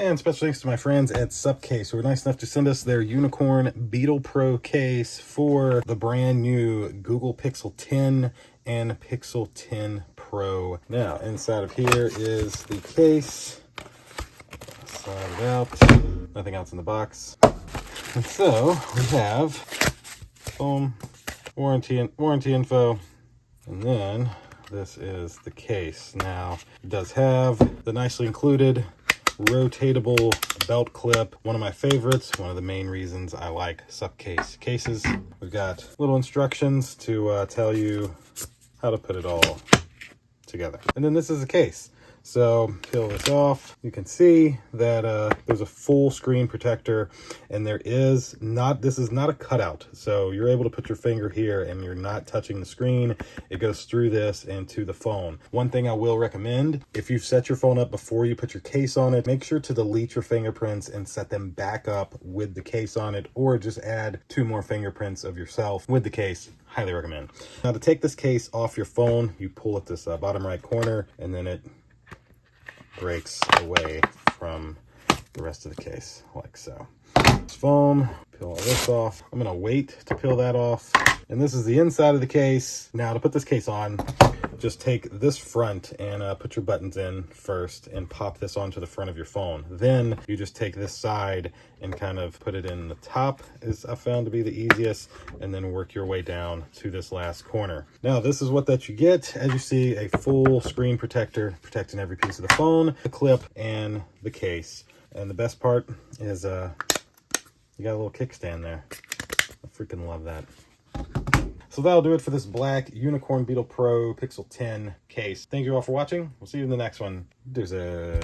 And special thanks to my friends at Supcase, who were nice enough to send us their Unicorn Beetle Pro case for the brand new Google Pixel 10 and Pixel 10 Pro. Now, inside of here is the case. Slide it out. Nothing else in the box. And so we have foam, warranty info, and then this is the case. Now, it does have the nicely included rotatable belt clip, one of my favorites, one of the main reasons I like Supcase cases. We've got little instructions to tell you how to put it all together. And then this is the case. So peel this off. You can see that there's a full screen protector, and this is not a cutout. So you're able to put your finger here and you're not touching the screen. It goes through this into the phone. One thing I will recommend, if you've set your phone up before you put your case on it, make sure to delete your fingerprints and set them back up with the case on it, or just add 2 more fingerprints of yourself with the case. Highly recommend. Now, to take this case off your phone, you pull at this bottom right corner, and then it breaks away from the rest of the case, like so. This foam, peel all this off. I'm gonna wait to peel that off. And this is the inside of the case. Now, to put this case on, just take this front and put your buttons in first and pop this onto the front of your phone. Then you just take this side and kind of put it in the top, is I found to be the easiest, and then work your way down to this last corner. Now, this is what that you get. As you see, a full screen protector protecting every piece of the phone, the clip, and the case. And the best part is you got a little kickstand there. I freaking love that. So that'll do it for this black Unicorn Beetle Pro Pixel 10 case. Thank you all for watching. We'll see you in the next one. Deuces.